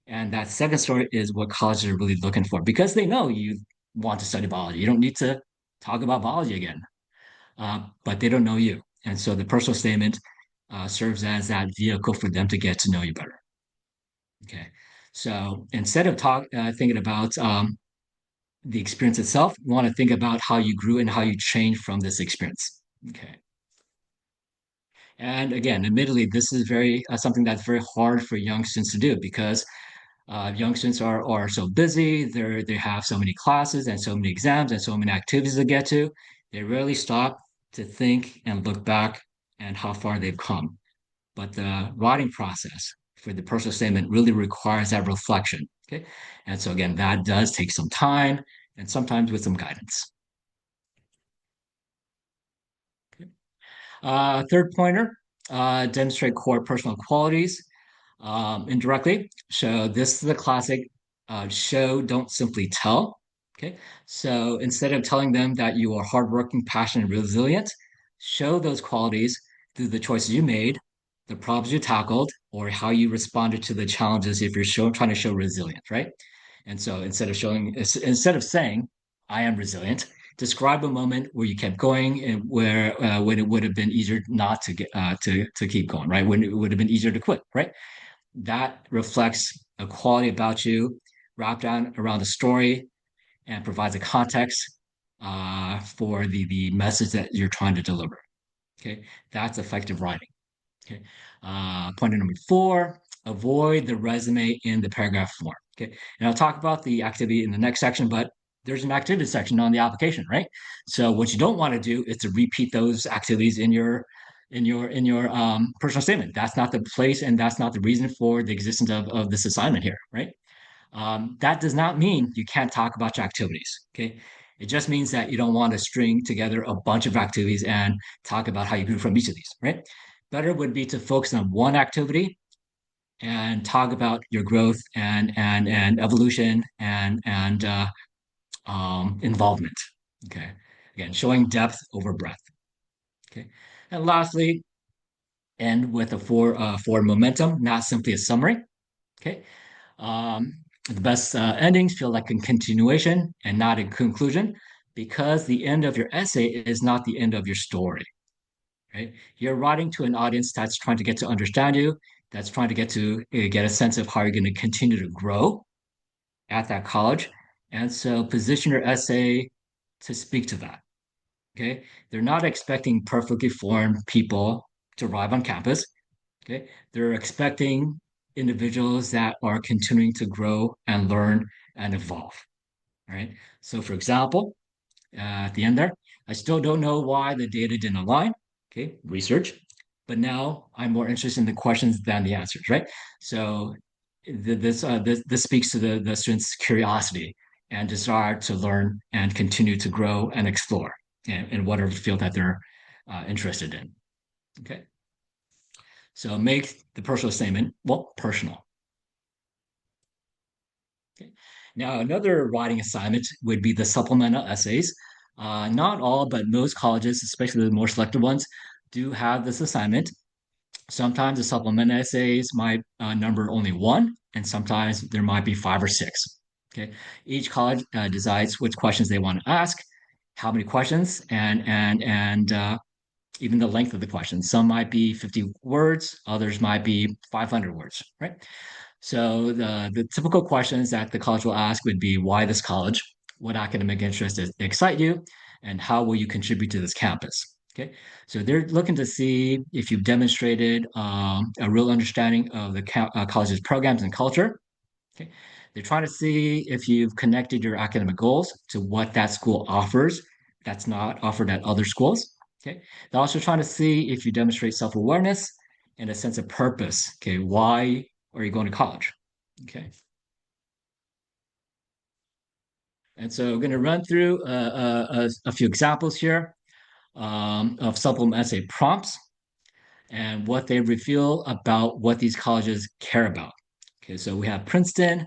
And that second story is what colleges are really looking for because they know you want to study biology. You don't need to talk about biology again, but they don't know you. And so the personal statement serves as that vehicle for them to get to know you better. Okay. So instead of thinking about the experience itself, you want to think about how you grew and how you changed from this experience. Okay. And again, admittedly, this is very something that's very hard for young students to do because young students are so busy. They have so many classes and so many exams and so many activities to get to. They rarely stop to think and look back and how far they've come. But the writing process for the personal statement really requires that reflection. Okay. And so again, that does take some time and sometimes with some guidance. Okay. Third pointer, demonstrate core personal qualities indirectly. So this is a classic show, don't simply tell. Okay. So instead of telling them that you are hardworking, passionate, and resilient, show those qualities through the choices you made, the problems you tackled, or how you responded to the challenges if trying to show resilience, right? And so instead of saying, I am resilient, describe a moment where you kept going and where when it would have been easier not to get to keep going, right? When it would have been easier to quit, right? That reflects a quality about you wrapped down around the story and provides a context for the message that you're trying to deliver. Okay, that's effective writing. Okay. Pointer number four, avoid the resume in the paragraph form. Okay. And I'll talk about the activity in the next section, but there's an activity section on the application, right? So what you don't want to do is to repeat those activities in your personal statement. That's not the place and that's not the reason for the existence of this assignment here, right? That does not mean you can't talk about your activities. Okay. It just means that you don't want to string together a bunch of activities and talk about how you grew from each of these, right? Better would be to focus on one activity and talk about your growth and evolution and involvement. Okay. Again, showing depth over breadth. Okay. And lastly, end with a for momentum, not simply a summary. Okay. Um, the best endings feel like a continuation and not a conclusion because the end of your essay is not the end of your story, right? You're writing to an audience that's trying to get to understand you, that's trying to get a sense of how you're going to continue to grow at that college. And so position your essay to speak to that. Okay. They're not expecting perfectly formed people to arrive on campus. Okay. They're expecting individuals that are continuing to grow and learn and evolve. Right. So, for example, at the end there, I still don't know why the data didn't align. Okay. Research. But now I'm more interested in the questions than the answers. Right. So, this speaks to the students' curiosity and desire to learn and continue to grow and explore in whatever field that they're interested in. Okay. So make the personal statement, well, personal. Okay. Now, another writing assignment would be the supplemental essays. Not all, but most colleges, especially the more selective ones, do have this assignment. Sometimes the supplemental essays might number only one, and sometimes there might be five or six. Okay. Each college decides which questions they want to ask, how many questions, and even the length of the question. Some might be 50 words, others might be 500 words, right? So the typical questions that the college will ask would be why this college, what academic interests excite you, and how will you contribute to this campus? Okay, so they're looking to see if you've demonstrated a real understanding of the college's programs and culture. Okay, they're trying to see if you've connected your academic goals to what that school offers that's not offered at other schools. Okay, they're also trying to see if you demonstrate self-awareness and a sense of purpose. Okay, why are you going to college? Okay, and so I'm going to run through a few examples here of supplement essay prompts and what they reveal about what these colleges care about. Okay, so we have Princeton.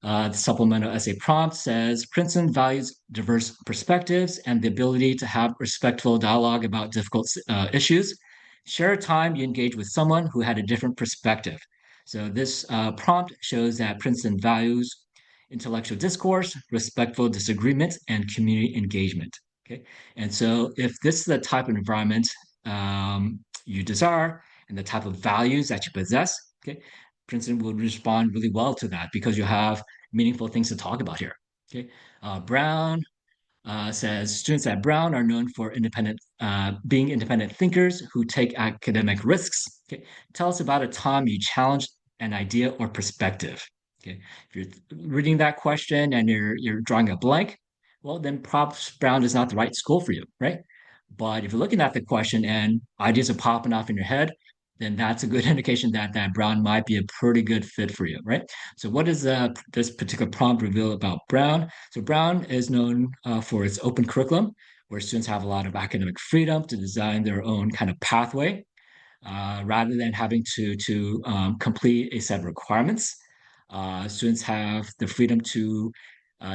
The supplemental essay prompt says Princeton values diverse perspectives and the ability to have respectful dialogue about difficult issues. Share a time you engage with someone who had a different perspective. So this prompt shows that Princeton values intellectual discourse, respectful disagreement, and community engagement. Okay, and so if this is the type of environment you desire and the type of values that you possess, okay, Princeton will respond really well to that because you have meaningful things to talk about here. Okay, Brown says students at Brown are known for being independent thinkers who take academic risks. Okay, tell us about a time you challenged an idea or perspective. Okay, if you're reading that question and you're drawing a blank, well, then perhaps Brown is not the right school for you, right? But if you're looking at the question and ideas are popping off in your head, then that's a good indication that Brown might be a pretty good fit for you, right? So, what does this particular prompt reveal about Brown? So, Brown is known for its open curriculum, where students have a lot of academic freedom to design their own kind of pathway, rather than having to complete a set of requirements. Students have the freedom to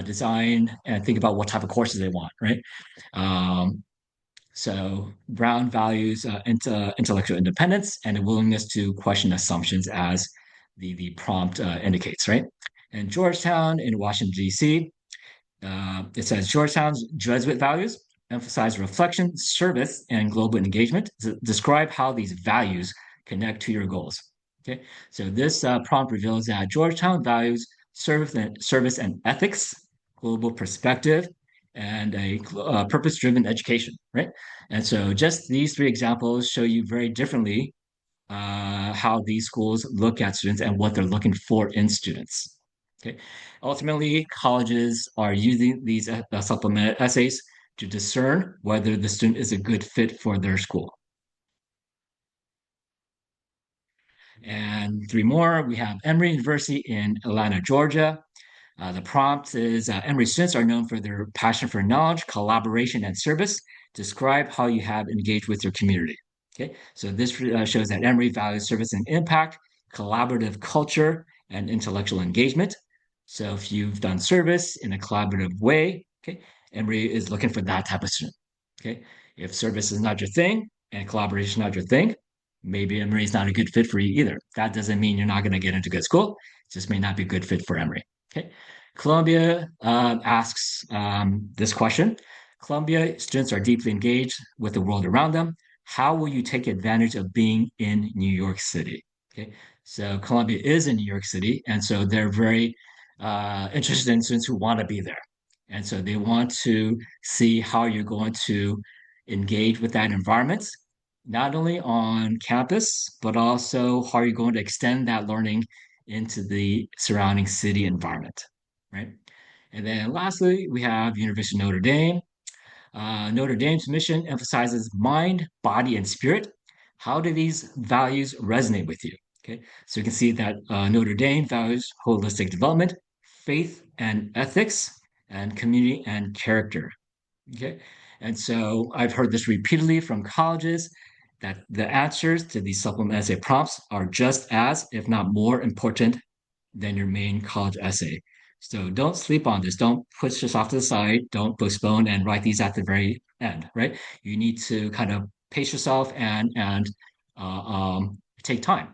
design and think about what type of courses they want, right? Um, so Brown values intellectual independence and a willingness to question assumptions, as the prompt indicates, right? And Georgetown in Washington, D.C., it says Georgetown's Jesuit values emphasize reflection, service, and global engagement. Describe how these values connect to your goals. Okay, so this prompt reveals that Georgetown values service and ethics, global perspective, and a purpose-driven education, right? And so just these three examples show you very differently how these schools look at students and what they're looking for in students. Okay. Ultimately, colleges are using these supplemental essays to discern whether the student is a good fit for their school. And three more, we have Emory University in Atlanta, Georgia. The prompt is Emory students are known for their passion for knowledge, collaboration, and service. Describe how you have engaged with your community. Okay, so this shows that Emory values service and impact, collaborative culture, and intellectual engagement. So if you've done service in a collaborative way, okay, Emory is looking for that type of student. Okay, if service is not your thing and collaboration is not your thing, maybe Emory is not a good fit for you either. That doesn't mean you're not going to get into good school. It just may not be a good fit for Emory. Okay. Columbia asks this question. Columbia students are deeply engaged with the world around them. How will you take advantage of being in New York City? Okay. So Columbia is in New York City, and so they're very interested in students who want to be there. And so they want to see how you're going to engage with that environment, not only on campus, but also how you're going to extend that learning into the surrounding city environment, right? And then lastly, we have University of Notre Dame. Notre Dame's mission emphasizes mind, body, and spirit. How do these values resonate with you? Okay, so you can see that Notre Dame values holistic development, faith and ethics, and community and character. Okay. And so I've heard this repeatedly from colleges that the answers to these supplement essay prompts are just as, if not more important than your main college essay. So don't sleep on this. Don't push this off to the side. Don't postpone and write these at the very end, right? You need to kind of pace yourself and take time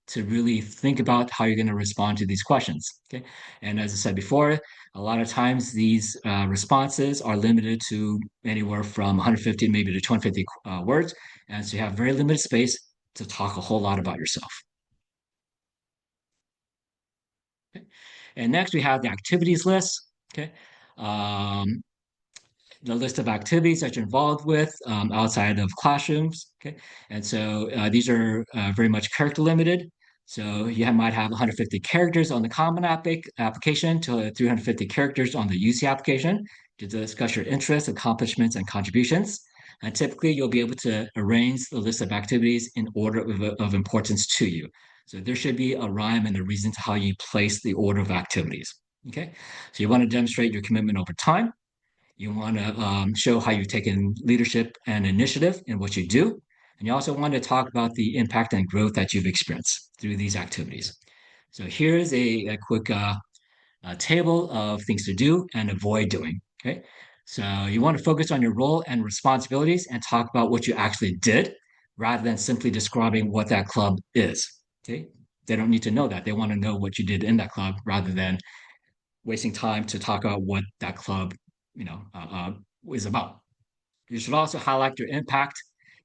to really think about how you're going to respond to these questions. Okay. And as I said before, a lot of times these responses are limited to anywhere from 150 maybe to 250 words. And so you have very limited space to talk a whole lot about yourself. Okay. And next we have the activities list. Okay. Um, the list of activities that you're involved with outside of classrooms. Okay. And so these are very much character limited. So might have 150 characters on the Common application to 350 characters on the UC application to discuss your interests, accomplishments, and contributions. And typically, you'll be able to arrange the list of activities in order of importance to you. So there should be a rhyme and a reason to how you place the order of activities. Okay. So you want to demonstrate your commitment over time. You want to show how you've taken leadership and initiative in what you do. And you also want to talk about the impact and growth that you've experienced through these activities. So here's a quick table of things to do and avoid doing. Okay. So you want to focus on your role and responsibilities and talk about what you actually did rather than simply describing what that club is. Okay. They don't need to know that. They want to know what you did in that club rather than wasting time to talk about what that club, you know, is about. You should also highlight your impact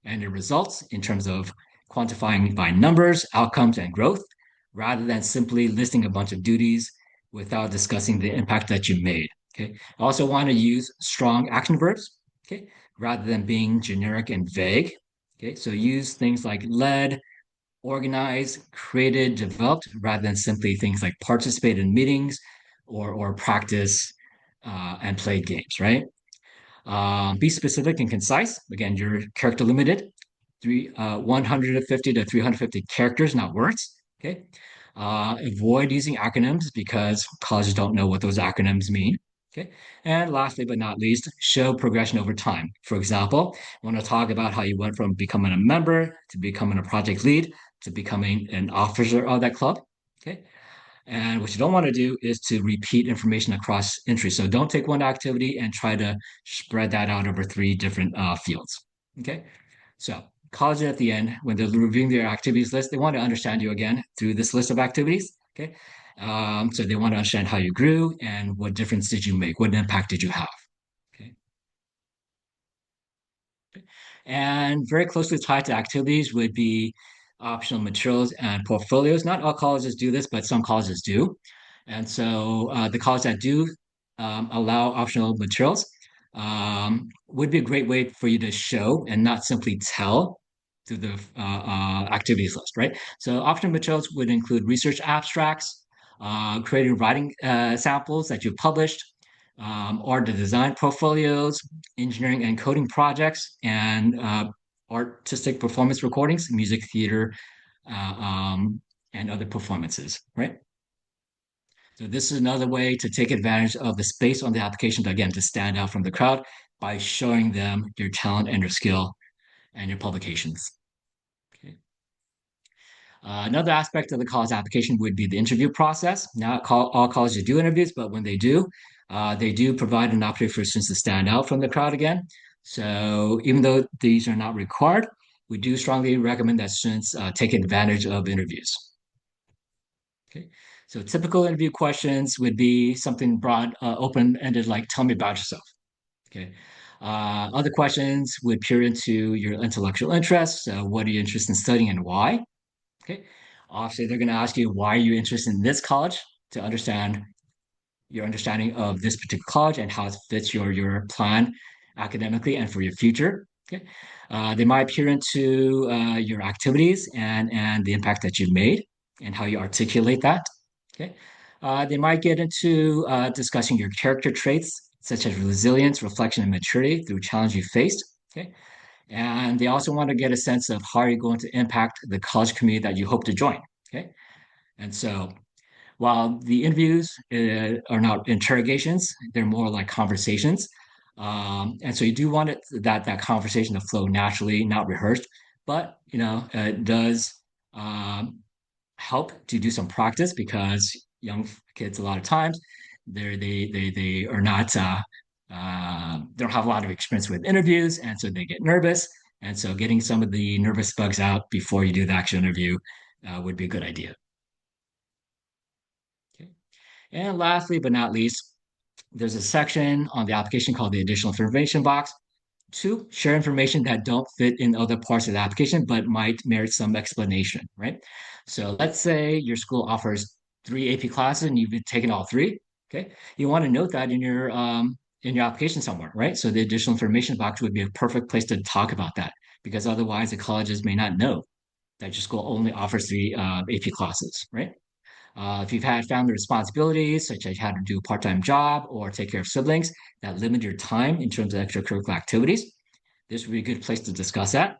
and your results in terms of quantifying by numbers, outcomes, and growth, rather than simply listing a bunch of duties without discussing the impact that you made. Okay. I also want to use strong action verbs, okay, rather than being generic and vague. Okay. So use things like led, organized, created, developed, rather than simply things like participate in meetings or practice and play games, right? Be specific and concise. Again, you're character limited, 150 to 350 characters, not words. Okay. Avoid using acronyms because colleges don't know what those acronyms mean. Okay. And lastly, but not least, show progression over time. For example, I want to talk about how you went from becoming a member to becoming a project lead to becoming an officer of that club. Okay. And what you don't want to do is to repeat information across entries. So don't take one activity and try to spread that out over three different fields. Okay. So college at the end, when they're reviewing their activities list, they want to understand you again through this list of activities. Okay. So they want to understand how you grew and what difference did you make? What impact did you have? Okay. And very closely tied to activities would be optional materials and portfolios. Not all colleges do this, but some colleges do. And so the colleges that do allow optional materials would be a great way for you to show and not simply tell to the activities list, right? So optional materials would include research abstracts, creating writing samples that you've published, art and design portfolios, engineering and coding projects, and artistic performance recordings, music theater, uh, um, and other performances, right? So this is another way to take advantage of the space on the application to, again, to stand out from the crowd by showing them your talent and your skill and your publications. Okay. Another aspect of the college application would be the interview process. Not all colleges do interviews, but when they do provide an opportunity for students to stand out from the crowd again. So even though these are not required, we do strongly recommend that students take advantage of interviews. Okay. So typical interview questions would be something broad, open-ended, like "Tell me about yourself." Okay. Other questions would peer into your intellectual interests. What are you interested in studying and why? Okay. Obviously, they're going to ask you, why are you interested in this college, to understand your understanding of this particular college and how it fits your plan academically and for your future. Okay. They might peer into your activities and the impact that you've made and how you articulate that. Okay. They might get into discussing your character traits, such as resilience, reflection, and maturity through challenges you faced. Okay. And they also want to get a sense of how you're going to impact the college community that you hope to join. Okay. And so while the interviews are not interrogations, they're more like conversations. And so you do want that conversation to flow naturally, not rehearsed. But it does um, help to do some practice, because young kids a lot of times they are not they don't have a lot of experience with interviews, and so they get nervous. And so getting some of the nervous bugs out before you do the actual interview would be a good idea. Okay. And lastly, but not least, there's a section on the application called the additional information box to share information that don't fit in other parts of the application but might merit some explanation, right? So let's say your school offers three AP classes and you've been taking all three. Okay, you want to note that in your application somewhere, right? So the additional information box would be a perfect place to talk about that, because otherwise the colleges may not know that your school only offers three AP classes, right? If you've had family responsibilities, such as how to do a part-time job or take care of siblings that limit your time in terms of extracurricular activities, this would be a good place to discuss that.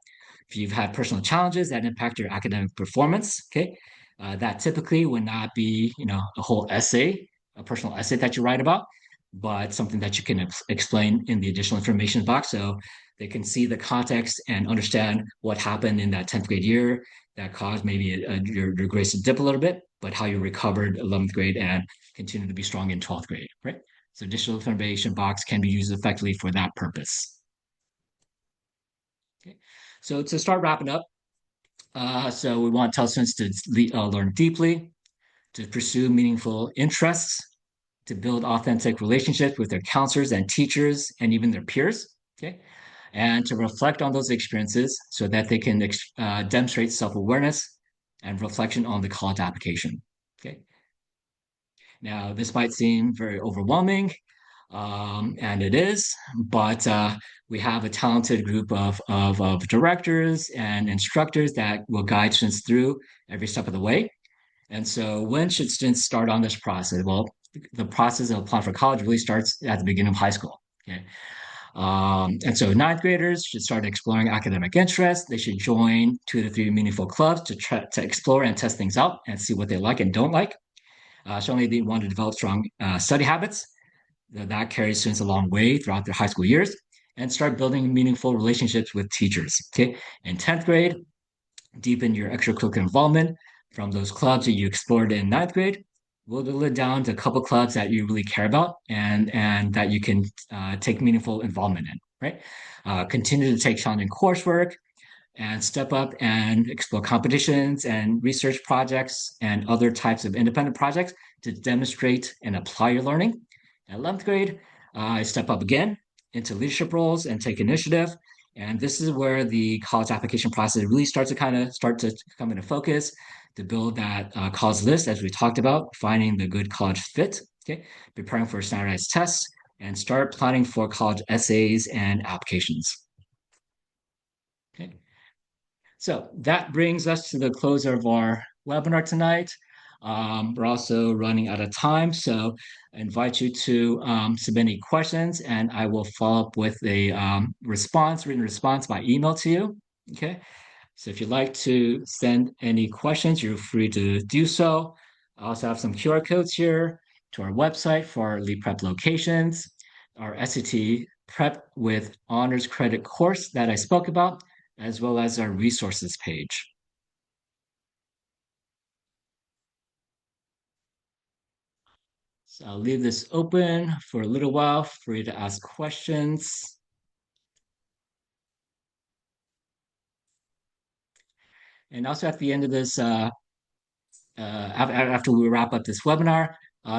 If you've had personal challenges that impact your academic performance, okay, that typically would not be, a whole essay, a personal essay that you write about, but something that you can explain in the additional information box, so they can see the context and understand what happened in that 10th grade year that caused maybe your grades to dip a little bit, but how you recovered 11th grade and continue to be strong in 12th grade, right? So additional information box can be used effectively for that purpose. Okay. So to start wrapping up, so we want tell students to learn deeply, to pursue meaningful interests, to build authentic relationships with their counselors and teachers and even their peers. Okay. And to reflect on those experiences so that they can demonstrate self-awareness and reflection on the college application. Okay. Now, this might seem very overwhelming, and it is, but we have a talented group of directors and instructors that will guide students through every step of the way. And so, when should students start on this process? Well, the process of applying for college really starts at the beginning of high school. Okay. And so ninth graders should start exploring academic interests. They should join 2 to 3 meaningful clubs to try to explore and test things out and see what they like and don't like. Certainly, they want to develop strong study habits. That carries students a long way throughout their high school years, and start building meaningful relationships with teachers. Okay. In 10th grade, deepen your extracurricular involvement from those clubs that you explored in ninth grade. We'll whittle it down to a couple clubs that you really care about and that you can take meaningful involvement in, right? Continue to take challenging coursework and step up and explore competitions and research projects and other types of independent projects to demonstrate and apply your learning. At 11th grade, I step up again into leadership roles and take initiative. And this is where the college application process really starts to start to come into focus, to build that college list, as we talked about, finding the good college fit, okay, preparing for standardized tests, and start planning for college essays and applications. Okay. So that brings us to the close of our webinar tonight. We're also running out of time, so I invite you to submit any questions, and I will follow up with a written response by email to you. Okay. So if you'd like to send any questions, you're free to do so. I also have some QR codes here to our website for our lead prep locations, our SAT prep with honors credit course that I spoke about, as well as our resources page. So I'll leave this open for a little while for you to ask questions. And also at the end of this, after we wrap up this webinar,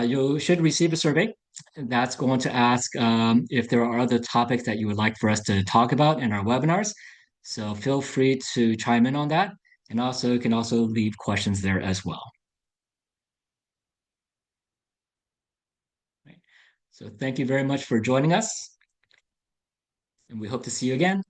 you should receive a survey that's going to ask if there are other topics that you would like for us to talk about in our webinars. So feel free to chime in on that. And also, you can also leave questions there as well. Right. So thank you very much for joining us, and we hope to see you again.